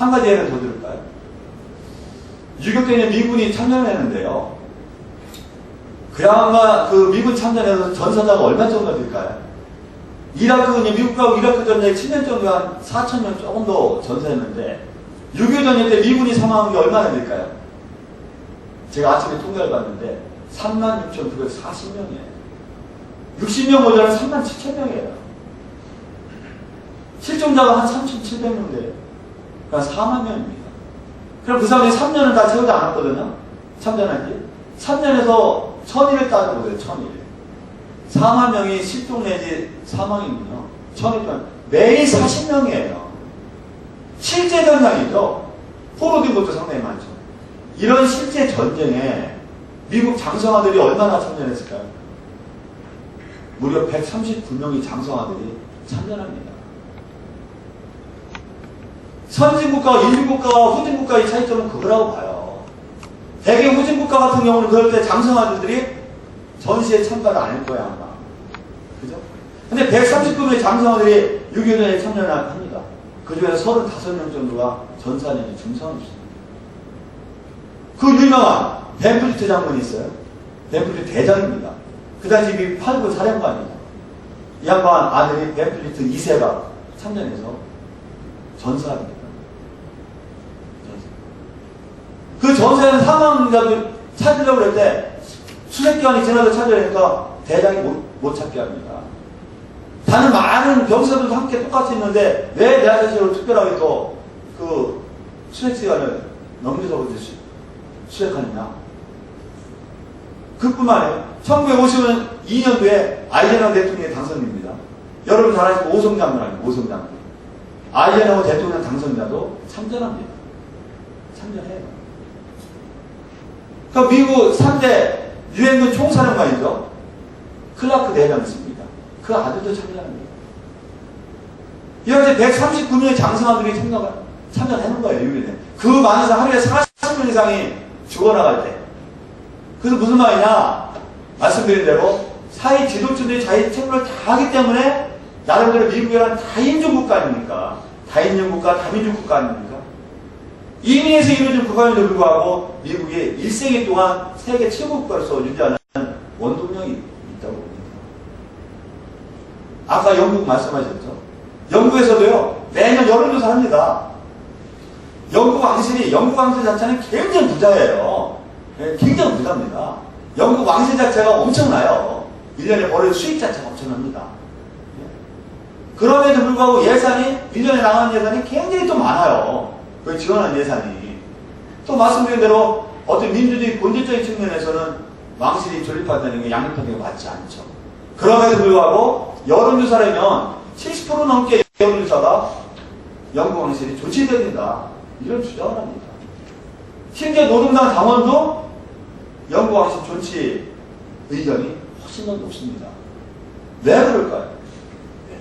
한 가지 예를 더 들을까요? 6.25 때 미군이 참전했는데요. 그야마 그 미군 참전에서 전사자가 얼마 정도 될까요? 미국하고 이라크 전쟁 7년 정도 한 4,000명 조금 더 전사했는데 6.25 전쟁 때 미군이 사망한 게 얼마나 될까요? 제가 아침에 통계를 봤는데 36,940명이에요. 60명 모자란 37,000명이에요. 실종자가 한 3,700명 돼요. 그러니까 4만 명입니다. 그럼 그 사람이 3년을 다 채우지 않았거든요. 참전한 지. 3년에서 1,000일을 따져보세요. 1,000일. 4만 명이 실종 내지 사망이군요. 1,000일 매일 40명이에요. 실제 전장이죠. 포로된 것도 상당히 많죠. 이런 실제 전쟁에 미국 장성아들이 얼마나 참전했을까요? 무려 139명의 장성아들이 참전합니다. 선진국가와 인류국가와 후진국가의 차이점은 그거라고 봐요. 대개 후진국가 같은 경우는 그럴 때 장성아들이 전시에 참가를 안 할 거야, 아마. 그죠? 근데 139명의 장성아들이 6.25전에 참전을 합니다. 그 중에서 35명 정도가 전사 내지 중상이었습니다. 그 유명한 벤프리트 장군이 있어요. 벤프리트 대장입니다. 그 당시 미 8구 사령관이죠. 이 양반 아들이 벤프리트 2세가 참전해서 전사합니다. 그 전사에는 사망자들 찾으려고 그럴 때 수색기간이 지나서 찾으려니까 대장이 못 찾게 합니다. 다른 많은 병사들도 함께 똑같이 있는데 왜 내 아저씨를 특별하게 또 그 수색기간을 넘겨서 수색하느냐. 그뿐만 아니라 1952년도에 아이젠하워 대통령이 당선됩니다. 여러분 잘 아시고 오성장군 아니에요. 오성장군. 아이젠하워 대통령 당선자도 참전합니다. 참전해요. 그 미국 3대 유엔군 총사령관이죠. 클라크 대장이 있습니다. 그 아들도 참전합니다. 이렇게 139명의 장성아들이 참전하는 거예요. 유엔에. 그 많은 사람 하루에 40명 이상이 죽어나갈 때. 그래서 무슨 말이냐? 말씀드린 대로 사회 지도층들이 자기 책무를 다 하기 때문에 나름대로 미국이란 다인종 국가 아닙니까? 다인종 국가, 다민족 국가 아닙니까? 이민에서 이루어진 국가임에도 불구하고 미국이 1세기 동안 세계 최고 국가로서 유지하는 원동력이 있다고 봅니다. 아까 영국 말씀하셨죠? 영국에서도요, 매년 여론조사 합니다. 영국 왕실 자체는 굉장히 부자예요. 굉장히 부자입니다. 영국 왕실 자체가 엄청나요. 1년에 벌어진 수익 자체가 엄청납니다. 그럼에도 불구하고 예산이, 1년에 나가는 예산이 굉장히 또 많아요. 그 지원하는 예산이. 또 말씀드린 대로 어떤 민주주의 본질적인 측면에서는 왕실이 존립한다는 게 양립하는 게 맞지 않죠. 그럼에도 불구하고 여론조사라면 70% 넘게 여론조사가 영국 왕실이 존치됩니다. 이런 주장을 합니다. 심지어 노동당 당원도 영국 왕실 존치 의견이 훨씬 더 높습니다. 왜 그럴까요? 네.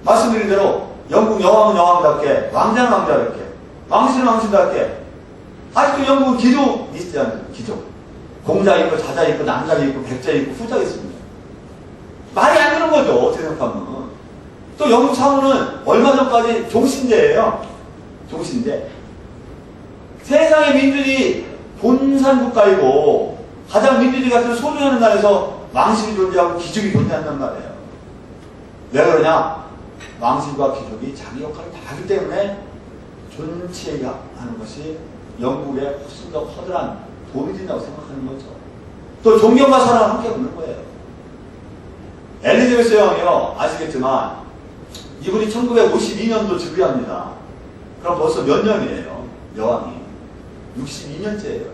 말씀드린 대로 영국 여왕은 여왕답게, 왕자는 왕자답게, 왕실은 왕실답게, 아직도 영국은 귀족이 있지 않습니까? 귀족. 공자 있고, 자자 있고, 남자 있고, 백자 있고, 후자 있습니다. 말이 안 되는 거죠, 어떻게 생각하면. 또 영국 사무는 얼마 전까지 종신제예요. 종신제. 세상의 민주주의 본산 국가이고, 가장 민주주의 같은 소중한 나라에서 왕실이 존재하고 귀족이 존재한단 말이에요. 왜 그러냐? 왕실과 귀족이 자기 역할을 다 하기 때문에 존치하는 것이 영국에 훨씬 더 커다란 도움이 된다고 생각하는 거죠. 또 존경과 사랑을 함께 얻는 거예요. 엘리자베스 여왕이요, 아시겠지만 이분이 1952년도 즉위합니다. 그럼 벌써 몇 년이에요? 여왕이 62년째예요.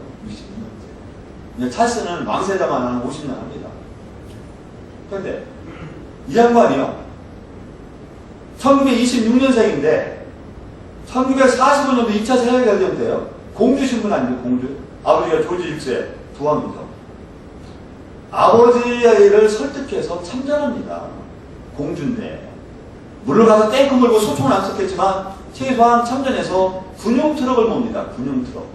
62년째. 찰스는 왕세자만 한 50년 합니다. 그런데 이 양반이요, 1926년생인데 1945년도 2차 세계대전 때요. 공주 신분 아닙니까? 공주. 아버지가 조지 6세 부왕이죠. 아버지를 설득해서 참전합니다. 공주인데. 물론 가서 탱크 몰고 소총을 안 썼겠지만 최소한 참전해서 군용 트럭을 몹니다. 군용 트럭.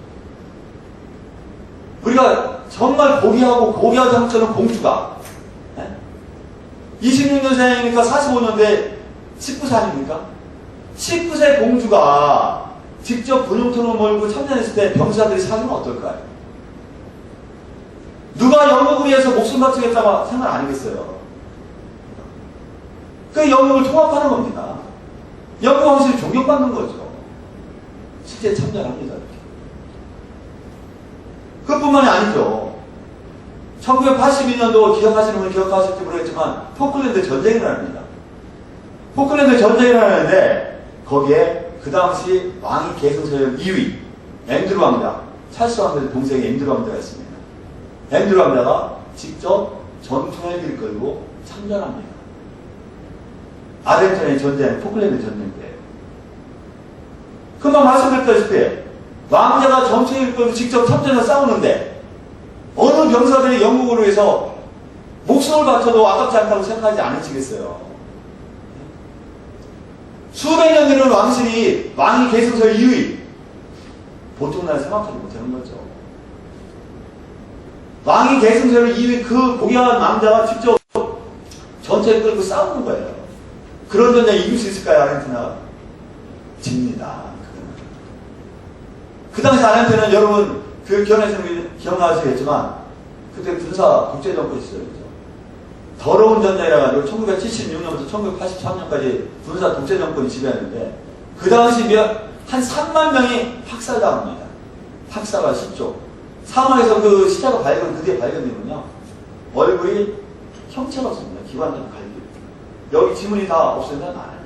우리가 정말 고귀하고 정처럼 공주가 26년생이니까 45년대 19세 아닙니까? 19세 공주가 직접 군용통을 몰고 참전했을 때 병사들이 사주면 어떨까요? 누가 영국을 위해서 목숨 바치겠다고 생각 안 하겠어요. 그 영국을 통합하는 겁니다. 영국 왕실이 존경받는 거죠. 실제 참전합니다. 그뿐만이 아니죠. 1982년도 기억하시는 분 기억하실지 모르겠지만 포클랜드 전쟁이 일어납니다. 포클랜드 전쟁이 일어나는데 거기에 그 당시 왕위 계승 세력 2위 앤드루 왕자, 찰스 왕자의 동생이 앤드루 왕자가 있습니다. 앤드루 왕자가 직접 전투 헬기를 끌고 참전합니다. 아르헨티나의 전쟁, 포클랜드 전쟁 때. 금방 말씀드렸다시피 왕자가 전투 헬기를 끌고 직접 참전을 싸우는데 어느 병사들이 영국을 위해서 목숨을 바쳐도 아깝지 않다고 생각하지 않으시겠어요? 수백 년 되는 왕실이 왕위 계승서 2위. 보통 날 생각하지 못하는 거죠. 왕위 계승서를 2위 그 고귀한 왕자가 직접 전투에 끌고 싸우는 거예요. 그런 전쟁 이길 수 있을까요, 아르헨티나가? 집니다. 그 당시 아르헨티나는 여러분 그 기억나시겠지만 그때 군사 독재정권이 있어요. 더러운 전쟁이라 가지고 1976년부터 1983년까지 군사 독재정권이 지배했는데 그 당시 한 3만 명이 학살당합니다. 학살과 실종. 사망에서 그 시체가 그게 발견되면요. 얼굴이 형체가 없습니다. 기관장 갈기. 여기 지문이 다 없으면 안 해요.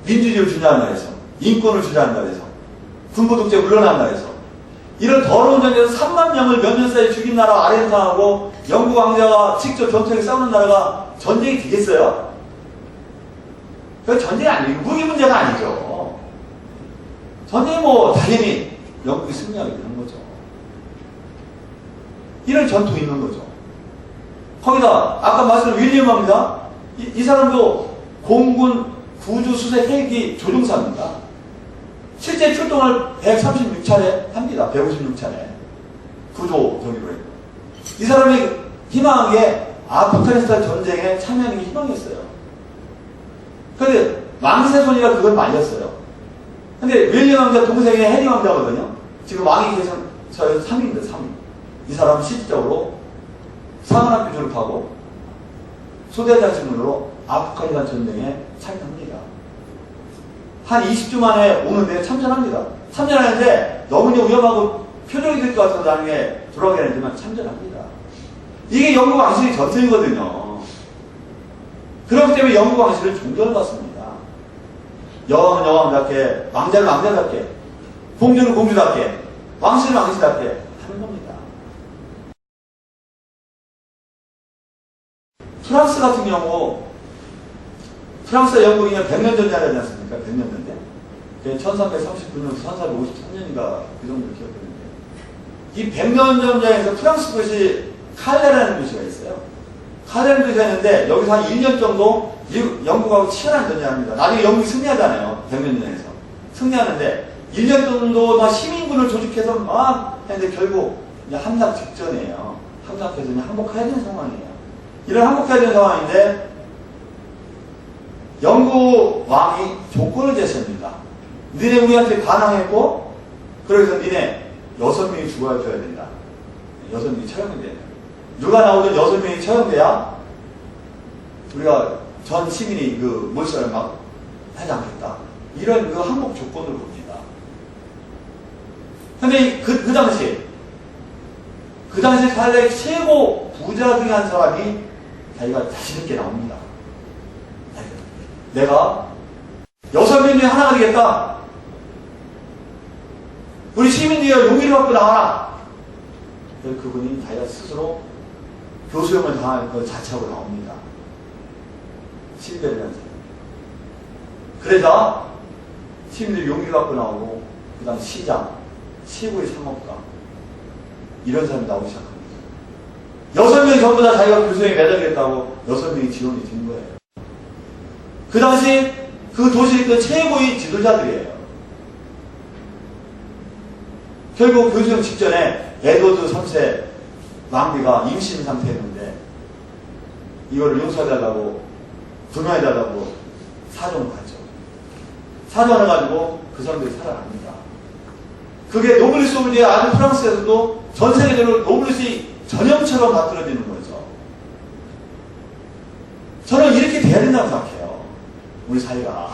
민주주의를 주장한다 해서, 인권을 주장한다 해서, 군부 독재 물러난다 해서, 이런 더러운 전쟁에서 3만 명을 몇 년 사이에 죽인 나라 아르헨티나하고 영국 왕자가 직접 전투에 싸우는 나라가 전쟁이 되겠어요? 그 전쟁이 아니에요. 무기 문제가 아니죠. 전쟁이 당연히 영국이 승리하게 되는 거죠. 이런 전투 있는 거죠. 거기다 아까 말씀드린 윌리엄 왕자 이 사람도 공군 구주수색 헬기 조종사입니다. 실제 출동을 136차례 합니다. 156차례. 구조적으로 했고. 이 사람이 희망한 게 아프가니스탄 전쟁에 참여하는 게 희망이었어요. 그런데 왕세손이라 그걸 말렸어요. 근데 윌리엄 왕자 동생이 해리 왕자거든요. 지금 왕위 계승 저희 3위입니다. 3위. 이 사람은 실질적으로 상원학교 졸업하고 소대장 신문으로 아프가니스탄 전쟁에 참여합니다. 한 20주 만에 오는데 참전합니다. 참전하는데 너무나 위험하고 표적이 될 것 같아서 나중에 돌아가게 되지만 참전합니다. 이게 영국 왕실의 전쟁이거든요. 그렇기 때문에 영국 왕실은 존경을 받습니다. 여왕은 여왕답게, 왕자는 왕자답게, 공주는 공주답게, 왕실은 왕실답게 하는 겁니다. 프랑스 같은 경우 프랑스와 영국이 100년 전쟁하지 않습니까? 100년 전쟁. 1339년부터 1453년인가 그 정도 기억되는데 이 100년 전쟁에서 프랑스 도시 칼레라는 도시가 있어요. 칼레라는 도시가 있는데 여기서 한 1년 정도 영국하고 치열한 전쟁을 합니다. 나중에 영국이 승리하잖아요. 100년 전쟁에서. 승리하는데 1년 정도 막 시민군을 조직해서 막 했는데 결국 이제 함락 직전이에요. 함락해서 이제 항복해야 되는 상황이에요. 이런 항복해야 되는 상황인데 영국 왕이 조건을 제시합니다. 니네 우리한테 반항했고 그래서 니네 6명이 죽어줘야 된다. 6명이 처형이 돼야 된다. 누가 나오든 6명이 처형돼야 우리가 전 시민이 그 몰살을 막 하지 않겠다. 이런 그 항복 조건을 봅니다. 근데 그 당시 칼레 최고 부자 중에 한 사람이 자기가 자신있게 나옵니다. 내가 6명 중에 하나가 되겠다. 우리 시민들이 용기를 갖고 나와라. 그분이 자기가 스스로 교수형을 당할 걸 자처하고 나옵니다. 실패를 한 사람. 그러자 시민들이 용기를 갖고 나오고 그 다음 시장, 시부의 상업가 이런 사람이 나오기 시작합니다. 6명이 전부 다 자기가 교수형에 매달리겠다고 6명이 지원이 된 거예요. 그 당시 그 도시 그 최고의 지도자들이에요. 결국 교수형 직전에 에드워드 3세 왕비가 임신 상태였는데 이거를 용서해달라고 분양해달라고 사정을 받죠. 살아나가지고 그 사람들이 살아납니다. 그게 노블리스 오브제 아주 프랑스에서도 전 세계적으로 노블리스의 전형처럼 만들어지는 거죠. 저는 이렇게 돼야 된다고 생각해요. 우리 사회가.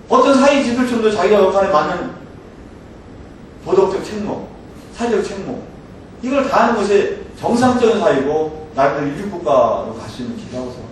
어떤 사회 지도층도 자기가 역할에 맞는 도덕적 책무, 사회적 책무, 이걸 다하는 것이 정상적인 사회고 나름대로 인류국가로 갈 수 있는 길이라고 생각합니다.